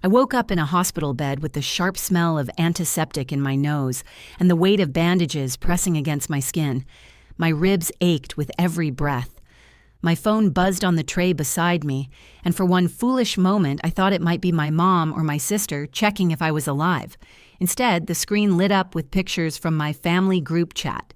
I woke up in a hospital bed with the sharp smell of antiseptic in my nose and the weight of bandages pressing against my skin. My ribs ached with every breath. My phone buzzed on the tray beside me, and for one foolish moment I thought it might be my mom or my sister checking if I was alive. Instead, the screen lit up with pictures from my family group chat.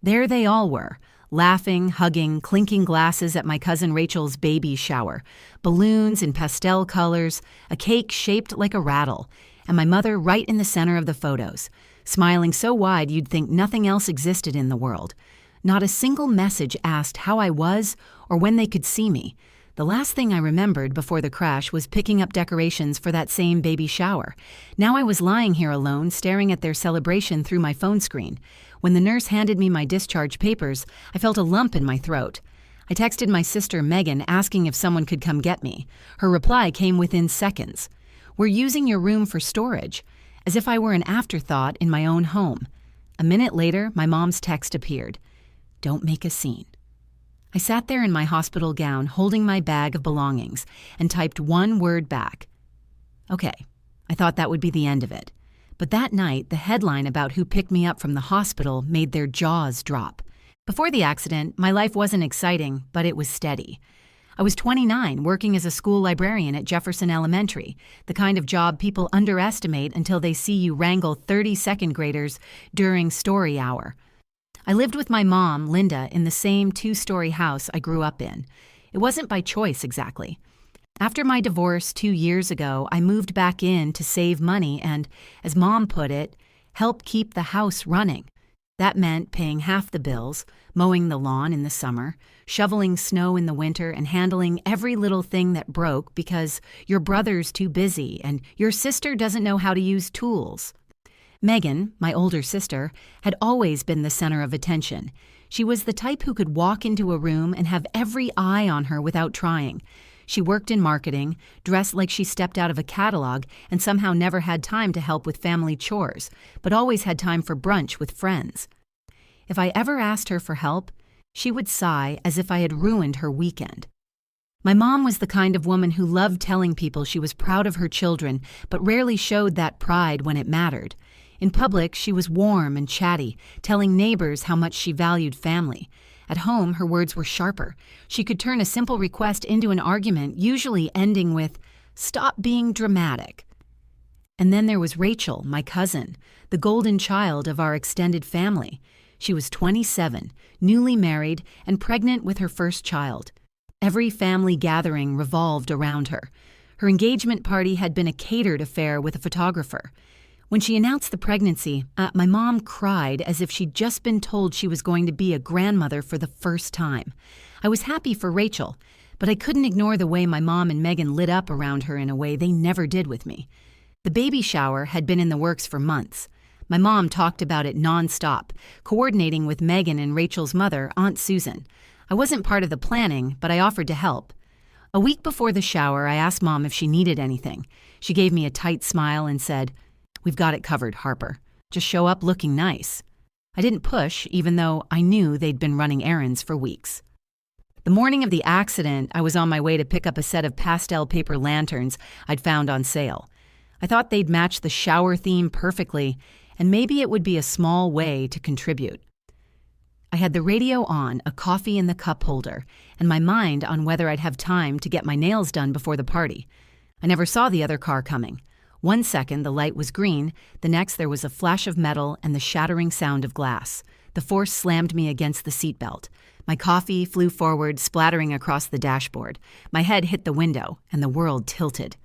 There they all were, laughing, hugging, clinking glasses at my cousin Rachel's baby shower, balloons in pastel colors, a cake shaped like a rattle, and my mother right in the center of the photos, smiling so wide you'd think nothing else existed in the world. Not a single message asked how I was or when they could see me. The last thing I remembered before the crash was picking up decorations for that same baby shower. Now I was lying here alone, staring at their celebration through my phone screen. When the nurse handed me my discharge papers, I felt a lump in my throat. I texted my sister Megan asking if someone could come get me. Her reply came within seconds. "We're using your room for storage," as if I were an afterthought in my own home. A minute later, my mom's text appeared. "Don't make a scene." I sat there in my hospital gown, holding my bag of belongings, and typed one word back. Okay, I thought that would be the end of it. But that night, the headline about who picked me up from the hospital made their jaws drop. Before the accident, my life wasn't exciting, but it was steady. I was 29, working as a school librarian at Jefferson Elementary, the kind of job people underestimate until they see you wrangle 30-second graders during story hour. I lived with my mom, Linda, in the same 2-story house I grew up in. It wasn't by choice exactly. After my divorce 2 years ago, I moved back in to save money and, as Mom put it, help keep the house running. That meant paying half the bills, mowing the lawn in the summer, shoveling snow in the winter, and handling every little thing that broke because your brother's too busy and your sister doesn't know how to use tools. Megan, my older sister, had always been the center of attention. She was the type who could walk into a room and have every eye on her without trying. She worked in marketing, dressed like she stepped out of a catalog, and somehow never had time to help with family chores, but always had time for brunch with friends. If I ever asked her for help, she would sigh as if I had ruined her weekend. My mom was the kind of woman who loved telling people she was proud of her children, but rarely showed that pride when it mattered. In public, she was warm and chatty, telling neighbors how much she valued family. At home, her words were sharper. She could turn a simple request into an argument, usually ending with, "Stop being dramatic." And then there was Rachel, my cousin, the golden child of our extended family. She was 27, newly married, and pregnant with her first child. Every family gathering revolved around her. Her engagement party had been a catered affair with a photographer. When she announced the pregnancy, my mom cried as if she'd just been told she was going to be a grandmother for the first time. I was happy for Rachel, but I couldn't ignore the way my mom and Megan lit up around her in a way they never did with me. The baby shower had been in the works for months. My mom talked about it nonstop, coordinating with Megan and Rachel's mother, Aunt Susan. I wasn't part of the planning, but I offered to help. A week before the shower, I asked Mom if she needed anything. She gave me a tight smile and said, "We've got it covered, Harper. Just show up looking nice." I didn't push, even though I knew they'd been running errands for weeks. The morning of the accident, I was on my way to pick up a set of pastel paper lanterns I'd found on sale. I thought they'd match the shower theme perfectly, and maybe it would be a small way to contribute. I had the radio on, a coffee in the cup holder, and my mind on whether I'd have time to get my nails done before the party. I never saw the other car coming. 1 second, the light was green. The next, there was a flash of metal and the shattering sound of glass. The force slammed me against the seatbelt. My coffee flew forward, splattering across the dashboard. My head hit the window, and the world tilted.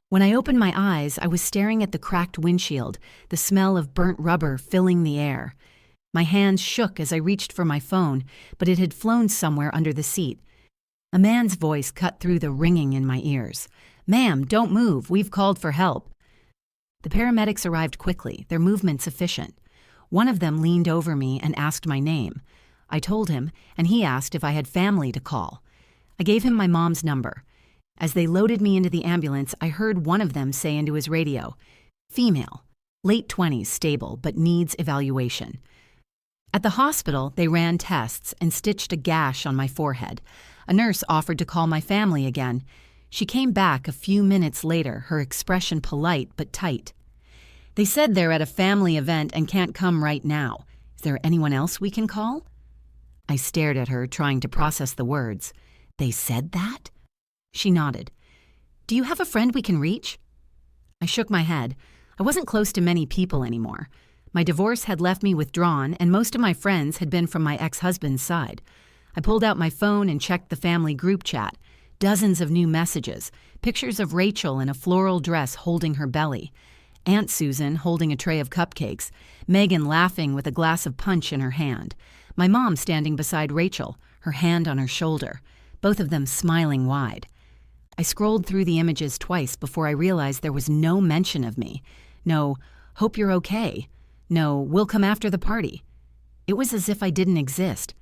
When I opened my eyes, I was staring at the cracked windshield, the smell of burnt rubber filling the air. My hands shook as I reached for my phone, but it had flown somewhere under the seat. A man's voice cut through the ringing in my ears. "Ma'am, don't move. We've called for help." The paramedics arrived quickly, their movements efficient. One of them leaned over me and asked my name. I told him, and he asked if I had family to call. I gave him my mom's number. As they loaded me into the ambulance, I heard one of them say into his radio, "Female, late 20s, stable, but needs evaluation." At the hospital, they ran tests and stitched a gash on my forehead. A nurse offered to call my family again. She came back a few minutes later, her expression polite but tight. "They said they're at a family event and can't come right now. Is there anyone else we can call?" I stared at her, trying to process the words. "They said that?" She nodded. "Do you have a friend we can reach?" I shook my head. I wasn't close to many people anymore. My divorce had left me withdrawn, and most of my friends had been from my ex-husband's side. I pulled out my phone and checked the family group chat. Dozens of new messages, pictures of Rachel in a floral dress holding her belly, Aunt Susan holding a tray of cupcakes, Megan laughing with a glass of punch in her hand, my mom standing beside Rachel, her hand on her shoulder, both of them smiling wide. I scrolled through the images twice before I realized there was no mention of me. No, "Hope you're okay." No, "We'll come after the party." It was as if I didn't exist.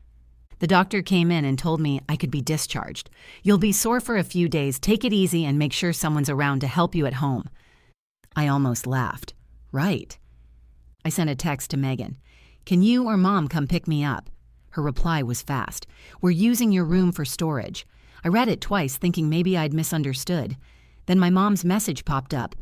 The doctor came in and told me I could be discharged. "You'll be sore for a few days. Take it easy and make sure someone's around to help you at home." I almost laughed. Right. I sent a text to Megan. "Can you or Mom come pick me up?" Her reply was fast. "We're using your room for storage." I read it twice, thinking maybe I'd misunderstood. Then my mom's message popped up.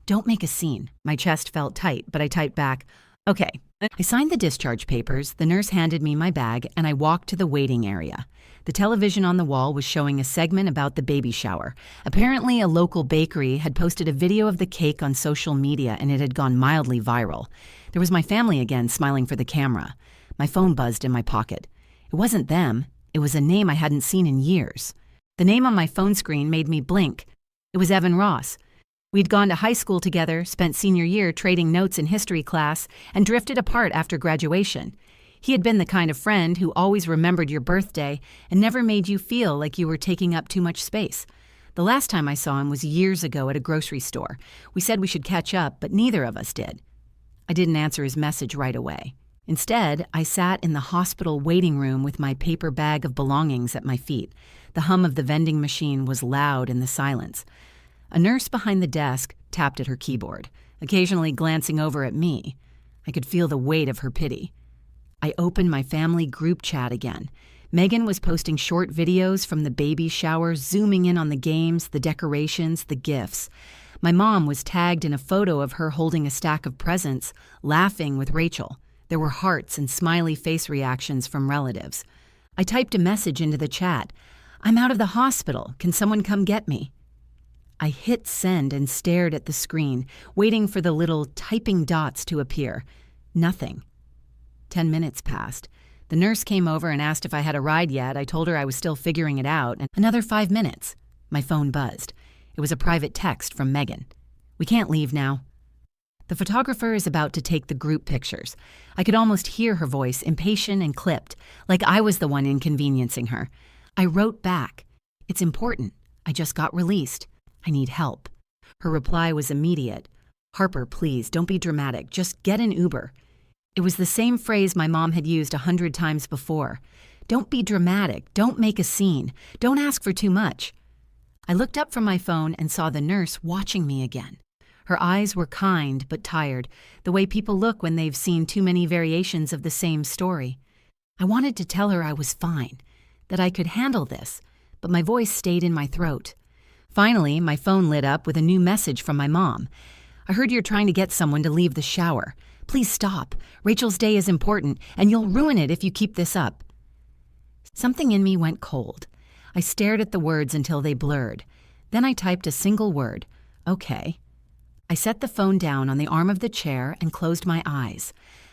"Don't make a scene." My chest felt tight, but I typed back, "Okay." I signed the discharge papers, the nurse handed me my bag, and I walked to the waiting area. The television on the wall was showing a segment about the baby shower. Apparently, a local bakery had posted a video of the cake on social media, and it had gone mildly viral. There was my family again, smiling for the camera. My phone buzzed in my pocket. It wasn't them. It was a name I hadn't seen in years. The name on my phone screen made me blink. It was Evan Ross. We'd gone to high school together, spent senior year trading notes in history class, and drifted apart after graduation. He had been the kind of friend who always remembered your birthday and never made you feel like you were taking up too much space. The last time I saw him was years ago at a grocery store. We said we should catch up, but neither of us did. I didn't answer his message right away. Instead, I sat in the hospital waiting room with my paper bag of belongings at my feet. The hum of the vending machine was loud in the silence. A nurse behind the desk tapped at her keyboard, occasionally glancing over at me. I could feel the weight of her pity. I opened my family group chat again. Megan was posting short videos from the baby shower, zooming in on the games, the decorations, the gifts. My mom was tagged in a photo of her holding a stack of presents, laughing with Rachel. There were hearts and smiley face reactions from relatives. I typed a message into the chat. "I'm out of the hospital. Can someone come get me?" I hit send and stared at the screen, waiting for the little typing dots to appear. Nothing. 10 minutes passed. The nurse came over and asked if I had a ride yet. I told her I was still figuring it out. And another 5 minutes. My phone buzzed. It was a private text from Megan. "We can't leave now. The photographer is about to take the group pictures." I could almost hear her voice, impatient and clipped, like I was the one inconveniencing her. I wrote back, "It's important. I just got released. I need help." Her reply was immediate. "Harper, please, don't be dramatic. Just get an Uber." It was the same phrase my mom had used 100 times before. Don't be dramatic. Don't make a scene. Don't ask for too much. I looked up from my phone and saw the nurse watching me again. Her eyes were kind but tired, the way people look when they've seen too many variations of the same story. I wanted to tell her I was fine, that I could handle this, but my voice stayed in my throat. Finally, my phone lit up with a new message from my mom. "I heard you're trying to get someone to leave the shower. Please stop. Rachel's day is important, and you'll ruin it if you keep this up." Something in me went cold. I stared at the words until they blurred. Then I typed a single word, "Okay." I set the phone down on the arm of the chair and closed my eyes.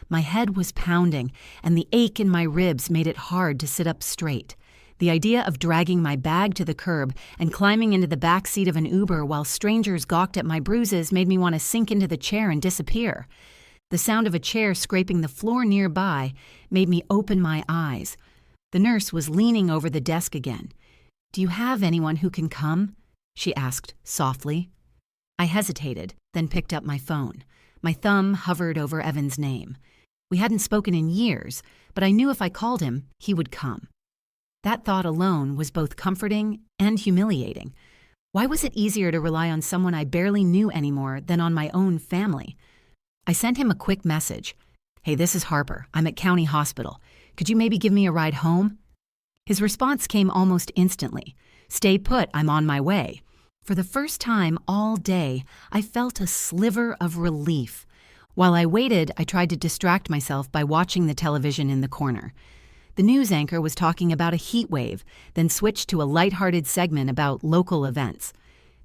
My head was pounding, and the ache in my ribs made it hard to sit up straight. The idea of dragging my bag to the curb and climbing into the back seat of an Uber while strangers gawked at my bruises made me want to sink into the chair and disappear. The sound of a chair scraping the floor nearby made me open my eyes. The nurse was leaning over the desk again. "Do you have anyone who can come?" she asked softly. I hesitated, then picked up my phone. My thumb hovered over Evan's name. We hadn't spoken in years, but I knew if I called him, he would come. That thought alone was both comforting and humiliating. Why was it easier to rely on someone I barely knew anymore than on my own family? I sent him a quick message. "Hey, this is Harper. I'm at County Hospital. Could you maybe give me a ride home?" His response came almost instantly. "Stay put, I'm on my way." For the first time all day, I felt a sliver of relief. While I waited, I tried to distract myself by watching the television in the corner. The news anchor was talking about a heat wave, then switched to a lighthearted segment about local events.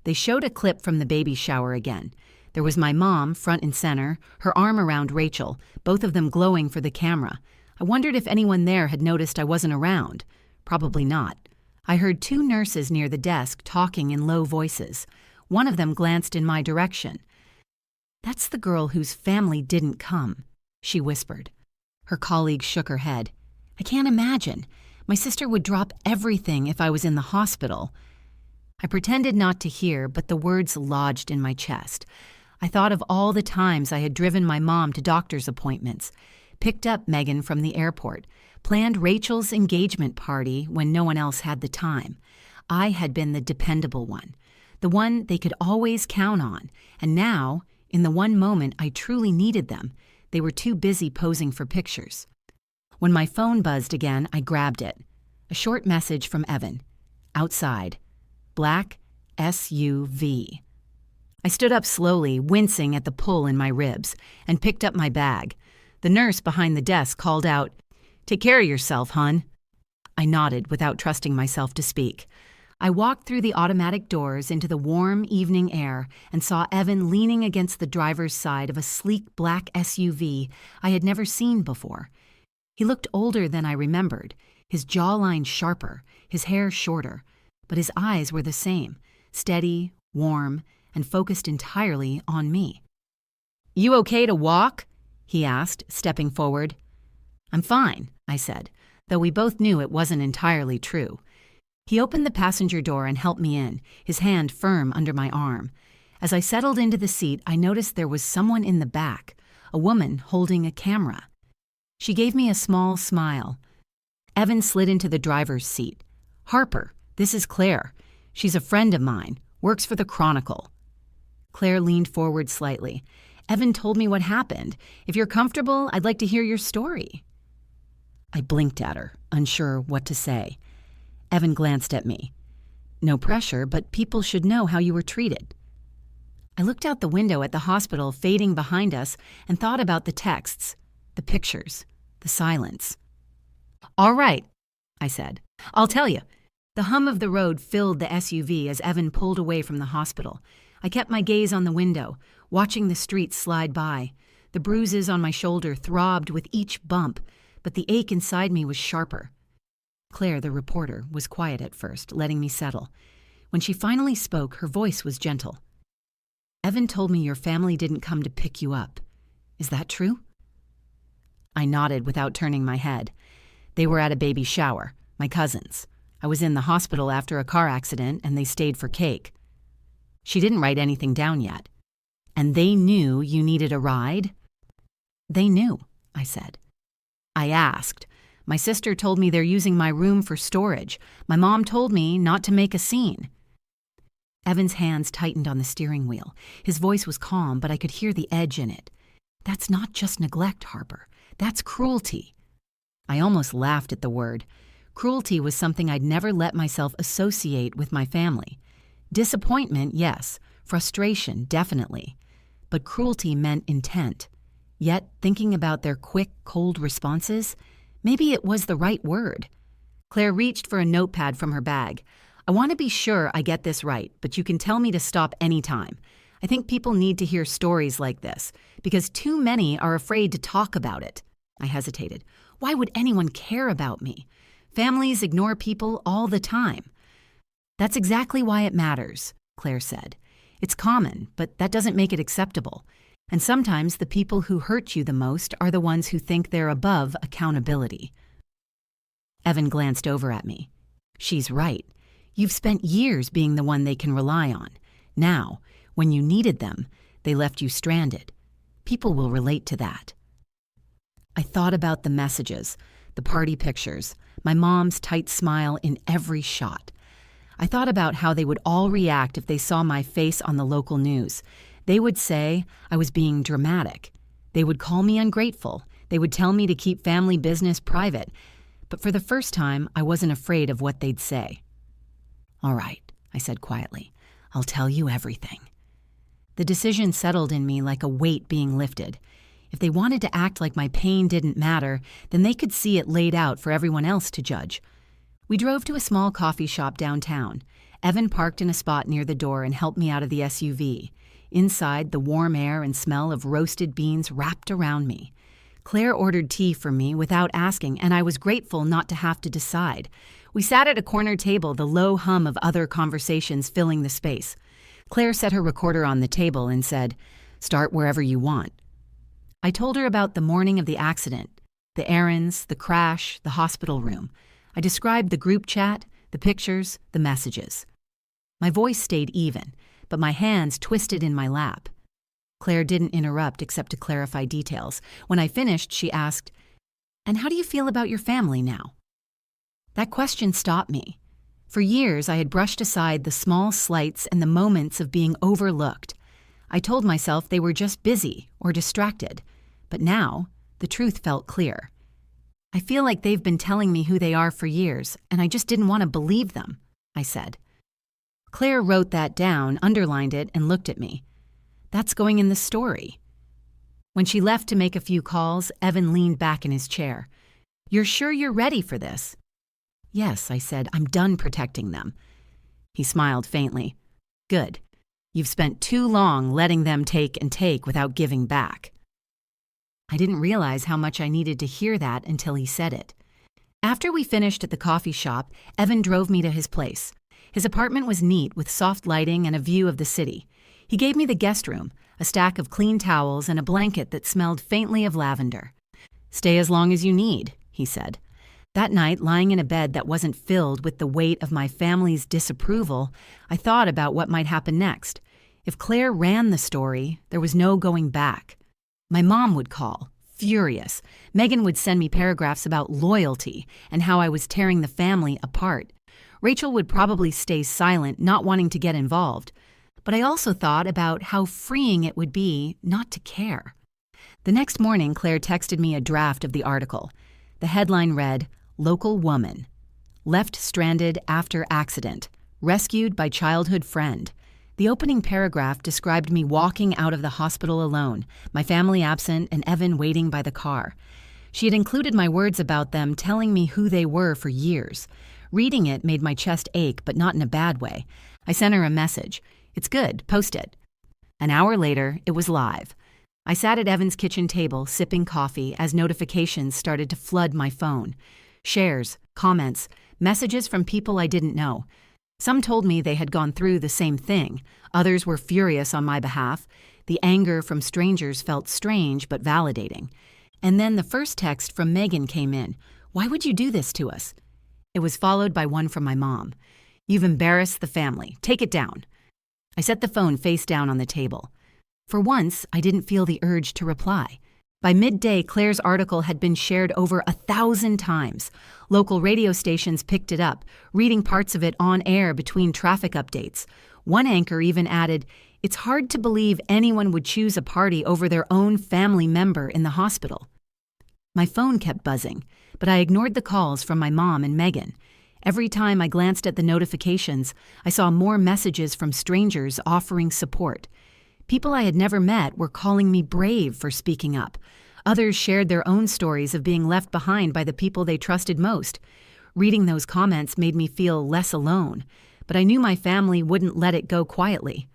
They showed a clip from the baby shower again. There was my mom, front and center, her arm around Rachel, both of them glowing for the camera. I wondered if anyone there had noticed I wasn't around. Probably not. I heard two nurses near the desk talking in low voices. One of them glanced in my direction. "That's the girl whose family didn't come," she whispered. Her colleague shook her head. "I can't imagine. My sister would drop everything if I was in the hospital." I pretended not to hear, but the words lodged in my chest. I thought of all the times I had driven my mom to doctor's appointments, picked up Megan from the airport, planned Rachel's engagement party when no one else had the time. I had been the dependable one, the one they could always count on, and now, in the one moment I truly needed them, they were too busy posing for pictures. When my phone buzzed again, I grabbed it. A short message from Evan. Outside. Black SUV. I stood up slowly, wincing at the pull in my ribs, and picked up my bag. The nurse behind the desk called out, "Take care of yourself, hun." I nodded without trusting myself to speak. I walked through the automatic doors into the warm evening air and saw Evan leaning against the driver's side of a sleek black SUV I had never seen before. He looked older than I remembered, his jawline sharper, his hair shorter, but his eyes were the same, steady, warm, and focused entirely on me. "You okay to walk?" he asked, stepping forward. "I'm fine," I said, though we both knew it wasn't entirely true. He opened the passenger door and helped me in, his hand firm under my arm. As I settled into the seat, I noticed there was someone in the back, a woman holding a camera. She gave me a small smile. Evan slid into the driver's seat. "Harper, this is Claire. She's a friend of mine, works for the Chronicle." Claire leaned forward slightly. "Evan told me what happened. If you're comfortable, I'd like to hear your story." I blinked at her, unsure what to say. Evan glanced at me. "No pressure, but people should know how you were treated." I looked out the window at the hospital fading behind us and thought about the texts, the pictures, the silence. "All right," I said. "I'll tell you." The hum of the road filled the SUV as Evan pulled away from the hospital. I kept my gaze on the window, watching the streets slide by. The bruises on my shoulder throbbed with each bump, but the ache inside me was sharper. Claire, the reporter, was quiet at first, letting me settle. When she finally spoke, her voice was gentle. "Evan told me your family didn't come to pick you up. Is that true?" I nodded without turning my head. "They were at a baby shower, my cousin's. I was in the hospital after a car accident, and they stayed for cake." She didn't write anything down yet. "And they knew you needed a ride?" "They knew," I said. I asked. "My sister told me they're using my room for storage. My mom told me not to make a scene." Evan's hands tightened on the steering wheel. His voice was calm, but I could hear the edge in it. "That's not just neglect, Harper. That's cruelty." I almost laughed at the word. Cruelty was something I'd never let myself associate with my family. Disappointment, yes. Frustration, definitely. But cruelty meant intent. Yet, thinking about their quick, cold responses, maybe it was the right word. Claire reached for a notepad from her bag. "I want to be sure I get this right, but you can tell me to stop anytime. I think people need to hear stories like this, because too many are afraid to talk about it." I hesitated. Why would anyone care about me? Families ignore people all the time. "That's exactly why it matters," Claire said. "It's common, but that doesn't make it acceptable. And sometimes the people who hurt you the most are the ones who think they're above accountability." Evan glanced over at me. "She's right. You've spent years being the one they can rely on. Now, when you needed them, they left you stranded. People will relate to that." I thought about the messages, the party pictures, my mom's tight smile in every shot. I thought about how they would all react if they saw my face on the local news. They would say I was being dramatic. They would call me ungrateful. They would tell me to keep family business private. But for the first time, I wasn't afraid of what they'd say. "All right," I said quietly. I'll tell you everything. The decision settled in me like a weight being lifted. If they wanted to act like my pain didn't matter, then they could see it laid out for everyone else to judge. We drove to a small coffee shop downtown. Evan parked in a spot near the door and helped me out of the SUV. Inside, the warm air and smell of roasted beans wrapped around me. Claire ordered tea for me without asking, and I was grateful not to have to decide. We sat at a corner table, the low hum of other conversations filling the space. Claire set her recorder on the table and said, "Start wherever you want." I told her about the morning of the accident, the errands, the crash, the hospital room. I described the group chat, the pictures, the messages. My voice stayed even, but my hands twisted in my lap. Claire didn't interrupt except to clarify details. When I finished, she asked, "And how do you feel about your family now?" That question stopped me. For years, I had brushed aside the small slights and the moments of being overlooked. I told myself they were just busy or distracted. But now, the truth felt clear. "I feel like they've been telling me who they are for years, and I just didn't want to believe them," I said. Claire wrote that down, underlined it, and looked at me. "That's going in the story." When she left to make a few calls, Evan leaned back in his chair. "You're sure you're ready for this?" "Yes," I said. "I'm done protecting them." He smiled faintly. "Good. You've spent too long letting them take and take without giving back." I didn't realize how much I needed to hear that until he said it. After we finished at the coffee shop, Evan drove me to his place. His apartment was neat with soft lighting and a view of the city. He gave me the guest room, a stack of clean towels and a blanket that smelled faintly of lavender. "Stay as long as you need," he said. That night, lying in a bed that wasn't filled with the weight of my family's disapproval, I thought about what might happen next. If Claire ran the story, there was no going back. My mom would call, furious. Megan would send me paragraphs about loyalty and how I was tearing the family apart. Rachel would probably stay silent, not wanting to get involved. But I also thought about how freeing it would be not to care. The next morning, Claire texted me a draft of the article. The headline read, "Local Woman. Left stranded after accident. Rescued by childhood friend." The opening paragraph described me walking out of the hospital alone, my family absent and Evan waiting by the car. She had included my words about them telling me who they were for years. Reading it made my chest ache, but not in a bad way. I sent her a message. "It's good, post it." An hour later, it was live. I sat at Evan's kitchen table, sipping coffee, as notifications started to flood my phone. Shares, comments, messages from people I didn't know. Some told me they had gone through the same thing. Others were furious on my behalf. The anger from strangers felt strange but validating. And then the first text from Megan came in. "Why would you do this to us?" It was followed by one from my mom. "You've embarrassed the family. Take it down." I set the phone face down on the table. For once, I didn't feel the urge to reply. By midday, Claire's article had been shared over 1,000 times. Local radio stations picked it up, reading parts of it on air between traffic updates. One anchor even added, "It's hard to believe anyone would choose a party over their own family member in the hospital." My phone kept buzzing, but I ignored the calls from my mom and Megan. Every time I glanced at the notifications, I saw more messages from strangers offering support. People I had never met were calling me brave for speaking up. Others shared their own stories of being left behind by the people they trusted most. Reading those comments made me feel less alone, but I knew my family wouldn't let it go quietly.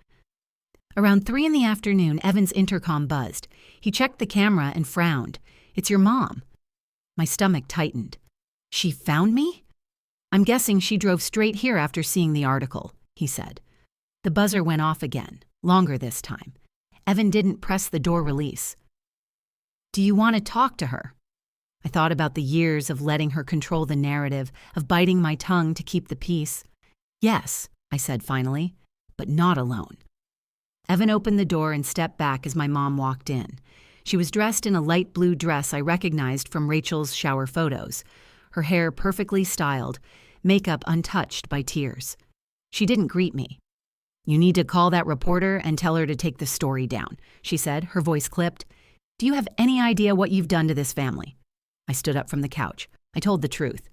Around 3 in the afternoon, Evan's intercom buzzed. He checked the camera and frowned. "It's your mom." My stomach tightened. "She found me?" "I'm guessing she drove straight here after seeing the article," he said. The buzzer went off again, longer this time. Evan didn't press the door release. "Do you want to talk to her?" I thought about the years of letting her control the narrative, of biting my tongue to keep the peace. "Yes," I said finally, "but not alone." Evan opened the door and stepped back as my mom walked in. She was dressed in a light blue dress I recognized from Rachel's shower photos, her hair perfectly styled, makeup untouched by tears. She didn't greet me. "You need to call that reporter and tell her to take the story down," she said, her voice clipped. "Do you have any idea what you've done to this family?" I stood up from the couch. I told the truth.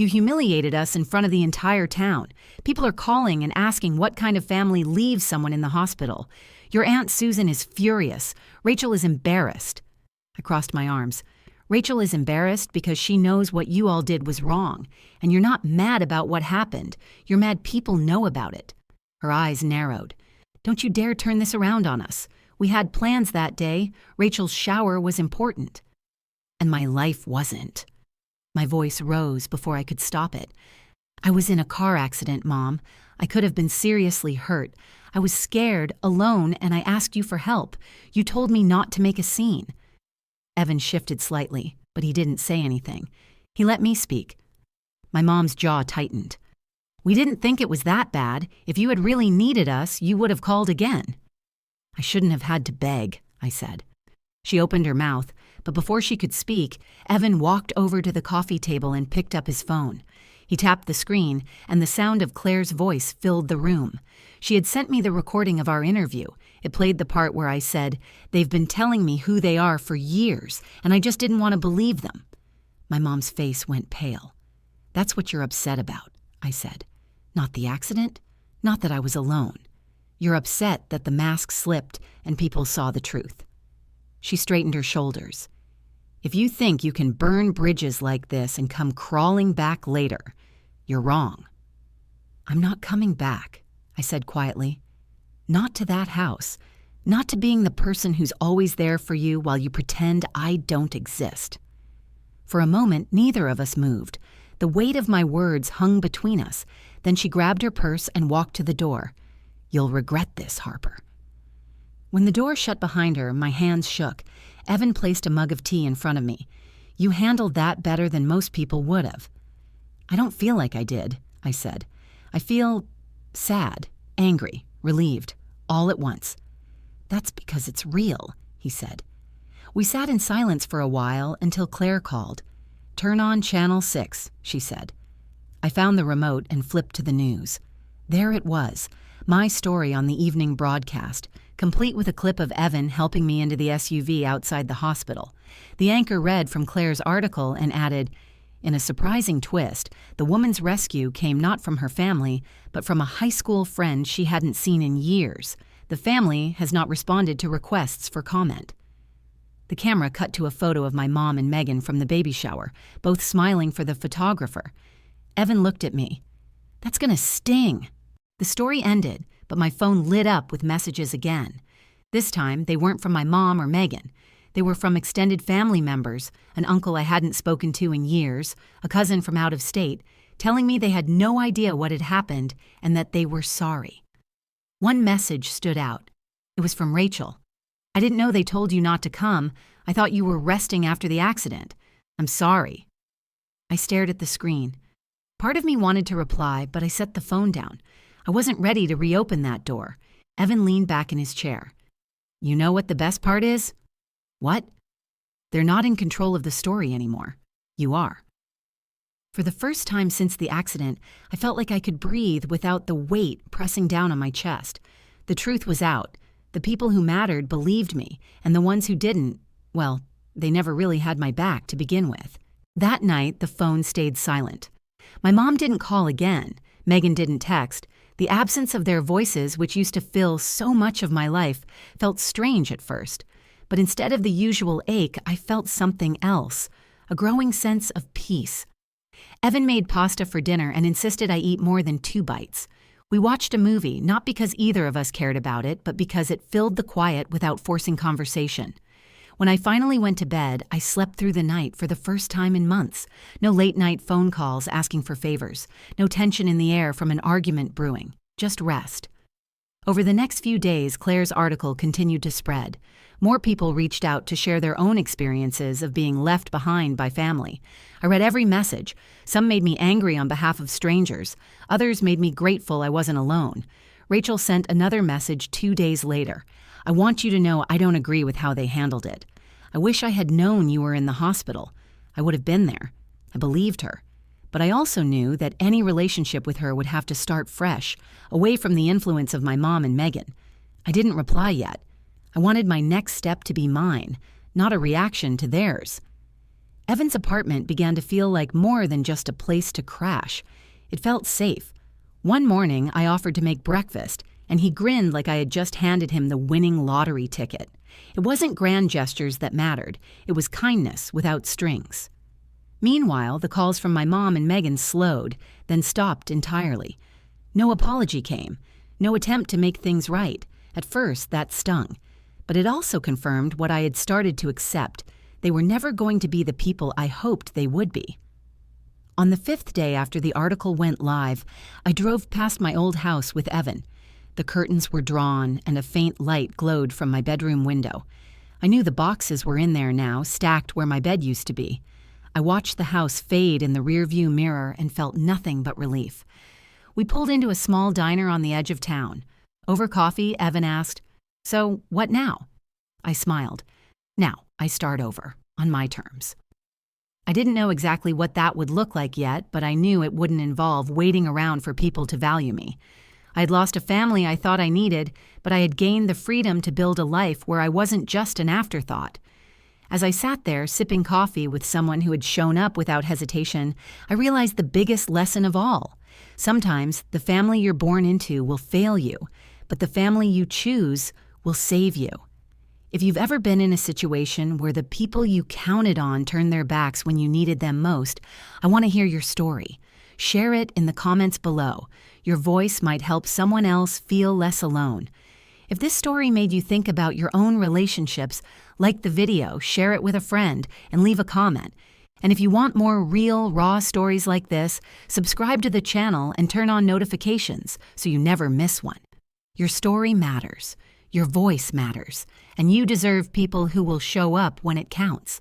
You humiliated us in front of the entire town. People are calling and asking what kind of family leaves someone in the hospital. Your Aunt Susan is furious. Rachel is embarrassed." I crossed my arms. "Rachel is embarrassed because she knows what you all did was wrong, and you're not mad about what happened. You're mad people know about it." Her eyes narrowed. "Don't you dare turn this around on us. We had plans that day. Rachel's shower was important." And my life wasn't. My voice rose before I could stop it. "I was in a car accident, Mom. I could have been seriously hurt. I was scared, alone, and I asked you for help. You told me not to make a scene." Evan shifted slightly, but he didn't say anything. He let me speak. My mom's jaw tightened. "We didn't think it was that bad. If you had really needed us, you would have called again." "I shouldn't have had to beg," I said. She opened her mouth, but before she could speak, Evan walked over to the coffee table and picked up his phone. He tapped the screen, and the sound of Claire's voice filled the room. She had sent me the recording of our interview. It played the part where I said, "They've been telling me who they are for years, and I just didn't want to believe them." My mom's face went pale. "That's what you're upset about," I said. "Not the accident, not that I was alone. You're upset that the mask slipped and people saw the truth." She straightened her shoulders. "If you think you can burn bridges like this and come crawling back later, you're wrong." "I'm not coming back," I said quietly. "Not to that house. Not to being the person who's always there for you while you pretend I don't exist." For a moment, neither of us moved. The weight of my words hung between us. Then she grabbed her purse and walked to the door. "You'll regret this, Harper." When the door shut behind her, my hands shook. Evan placed a mug of tea in front of me. "You handled that better than most people would have." "I don't feel like I did," I said. "I feel sad, angry, relieved, all at once." "That's because it's real," he said. We sat in silence for a while until Claire called. "Turn on Channel 6, she said. I found the remote and flipped to the news. There it was, my story on the evening broadcast, complete with a clip of Evan helping me into the SUV outside the hospital. The anchor read from Claire's article and added, "In a surprising twist, the woman's rescue came not from her family, but from a high school friend she hadn't seen in years. The family has not responded to requests for comment." The camera cut to a photo of my mom and Megan from the baby shower, both smiling for the photographer. Evan looked at me. "That's gonna sting." The story ended, but my phone lit up with messages again. This time, they weren't from my mom or Megan. They were from extended family members, an uncle I hadn't spoken to in years, a cousin from out of state, telling me they had no idea what had happened and that they were sorry. One message stood out. It was from Rachel. "I didn't know they told you not to come. I thought you were resting after the accident. I'm sorry." I stared at the screen. Part of me wanted to reply, but I set the phone down. I wasn't ready to reopen that door. Evan leaned back in his chair. "You know what the best part is?" "What?" "They're not in control of the story anymore. You are." For the first time since the accident, I felt like I could breathe without the weight pressing down on my chest. The truth was out. The people who mattered believed me, and the ones who didn't, well, they never really had my back to begin with. That night, the phone stayed silent. My mom didn't call again. Megan didn't text. The absence of their voices, which used to fill so much of my life, felt strange at first. But instead of the usual ache, I felt something else, a growing sense of peace. Evan made pasta for dinner and insisted I eat more than 2 bites. We watched a movie, not because either of us cared about it, but because it filled the quiet without forcing conversation. When I finally went to bed, I slept through the night for the first time in months. No late-night phone calls asking for favors. No tension in the air from an argument brewing. Just rest. Over the next few days, Claire's article continued to spread. More people reached out to share their own experiences of being left behind by family. I read every message. Some made me angry on behalf of strangers. Others made me grateful I wasn't alone. Rachel sent another message 2 days later. "I want you to know I don't agree with how they handled it. I wish I had known you were in the hospital. I would have been there." I believed her. But I also knew that any relationship with her would have to start fresh, away from the influence of my mom and Megan. I didn't reply yet. I wanted my next step to be mine, not a reaction to theirs. Evan's apartment began to feel like more than just a place to crash. It felt safe. One morning, I offered to make breakfast, and he grinned like I had just handed him the winning lottery ticket. It wasn't grand gestures that mattered. It was kindness without strings. Meanwhile, the calls from my mom and Megan slowed, then stopped entirely. No apology came. No attempt to make things right. At first, that stung. But it also confirmed what I had started to accept. They were never going to be the people I hoped they would be. On the 5th day after the article went live, I drove past my old house with Evan. The curtains were drawn and a faint light glowed from my bedroom window. I knew the boxes were in there now, stacked where my bed used to be. I watched the house fade in the rearview mirror and felt nothing but relief. We pulled into a small diner on the edge of town. Over coffee, Evan asked, "So, what now?" I smiled. "Now, I start over, on my terms." I didn't know exactly what that would look like yet, but I knew it wouldn't involve waiting around for people to value me. I had lost a family I thought I needed, but I had gained the freedom to build a life where I wasn't just an afterthought. As I sat there sipping coffee with someone who had shown up without hesitation, I realized the biggest lesson of all. Sometimes the family you're born into will fail you, but the family you choose will save you. If you've ever been in a situation where the people you counted on turned their backs when you needed them most, I want to hear your story. Share it in the comments below. Your voice might help someone else feel less alone. If this story made you think about your own relationships, like the video, share it with a friend, and leave a comment. And if you want more real, raw stories like this, subscribe to the channel and turn on notifications so you never miss one. Your story matters. Your voice matters. And you deserve people who will show up when it counts.